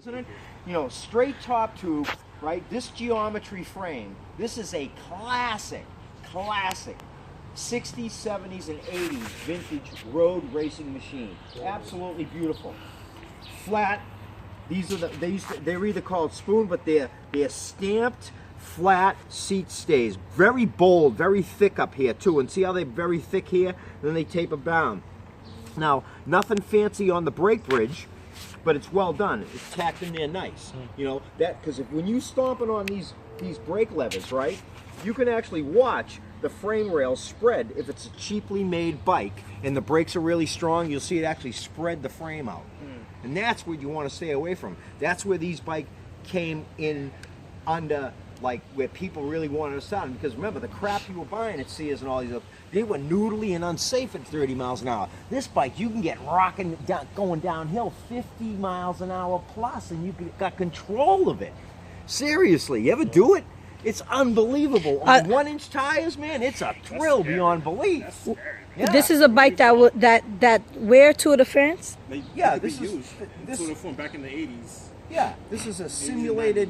Isn't it? You know, straight top tube, right? This geometry frame, this is a classic 60s, 70s, and 80s vintage road racing machine. Absolutely beautiful. Flat. These are they're either called spoon, but they're stamped flat seat stays. Very bold, very thick up here too. And see how they're very thick here? Then they taper down. Now, nothing fancy on the brake bridge, but it's well done. It's tacked in there nice. You know, that because when you stomping on these brake levers, right, you can actually watch the frame rails spread. If it's a cheaply made bike and the brakes are really strong, you'll see it actually spread the frame out. And that's what you want to stay away from. That's where these bikes came in under, like, where people really wanted to sound. Because remember, the crap you were buying at Sears and all these, they were noodly and unsafe at 30 miles an hour. This bike, you can get rocking, going downhill 50 miles an hour plus, and you got control of it. Seriously, you ever do it? It's unbelievable. On 1-inch tires, man, it's a thrill beyond belief. Yeah. This is a bike that where Tour de France? Yeah, this is Tour de France back in the 80s. Yeah, this is a simulated,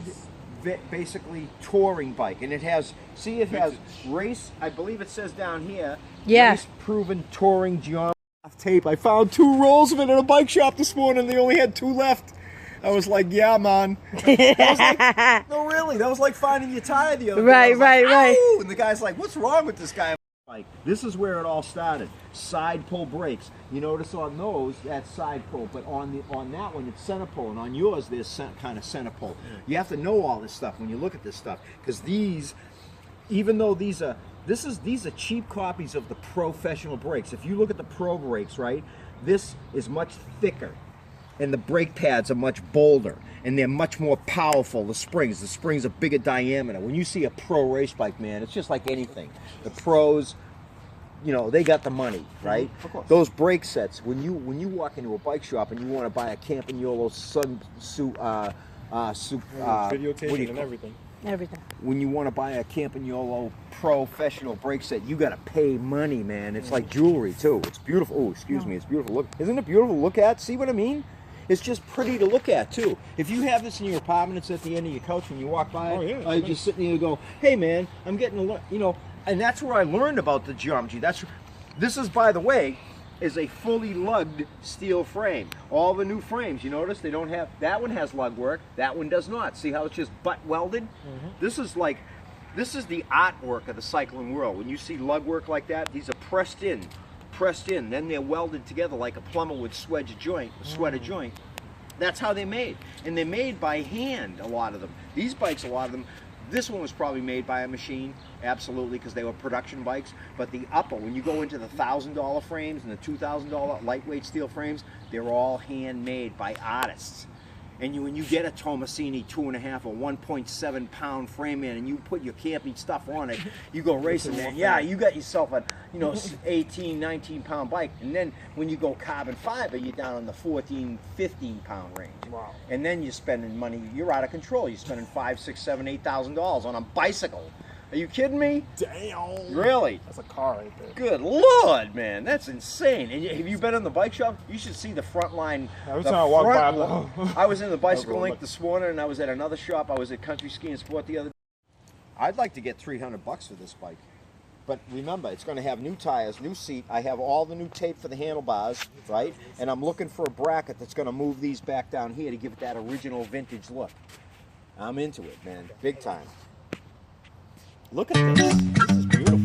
basically touring bike, and it has. See, it has race. I believe it says down here. Yeah. Race proven touring geometry tape. I found 2 rolls of it in a bike shop this morning. They only had 2 left. I was like, yeah, man. That was like, no, really. That was like finding your tire the other day. Right. And the guy's like, what's wrong with this guy? Like, this is where it all started. Side pull brakes. You notice on those, that's side pull, but on that one, it's center pull, and on yours, there's kind of center pull. You have to know all this stuff when you look at this stuff, because these, even though these are cheap copies of the professional brakes. If you look at the pro brakes, right, this is much thicker, and the brake pads are much bolder, and they're much more powerful. The springs are bigger diameter. When you see a pro race bike, man, it's just like anything. The pros, you know, they got the money, right? Of course. Those brake sets, when you walk into a bike shop and you want to buy a Campagnolo videotape and everything. When you want to buy a Campagnolo professional brake set, you got to pay money, man. It's like jewelry too. It's beautiful. Oh, excuse me, it's beautiful. Look, isn't it beautiful to look at? See what I mean? It's just pretty to look at too. If you have this in your apartment, it's at the end of your couch when you walk by. Oh, yeah, You just sit there and go, "Hey, man, I'm getting a you know." And that's where I learned about the geometry. This is, by the way, is a fully lugged steel frame. All the new frames, you notice they don't have. That one has lug work. That one does not. See how it's just butt welded? This is the artwork of the cycling world. When you see lug work like that, these are pressed in. Then they're welded together like a plumber would sweat a joint. That's how they're made, and they're made by hand. A lot of them. These bikes, a lot of them. This one was probably made by a machine, absolutely, because they were production bikes. But the upper, when you go into the $1,000 frames and the $2,000 lightweight steel frames, they're all handmade by artists. And when you get a Tomasini 2.5 or 1.7 pound frame in, and you put your camping stuff on it, you go racing, man. Yeah, you got yourself a 18, 19 pound bike. And then when you go carbon fiber, you're down in the 14, 15 pound range. Wow. And then you're spending money. You're out of control. You're spending $5,000, $6,000, $7,000, $8,000 on a bicycle. Are you kidding me? Damn. Really? That's a car right there. Good Lord, man, that's insane. And have you been in the bike shop? You should see the front line. Every time I walk by, I was in the bicycle link this morning, and I was at another shop. I was at Country Ski and Sport the other day. I'd like to get $300 for this bike. But remember, it's going to have new tires, new seat. I have all the new tape for the handlebars, right? And I'm looking for a bracket that's going to move these back down here to give it that original vintage look. I'm into it, man. Big time. Look at this. This is beautiful.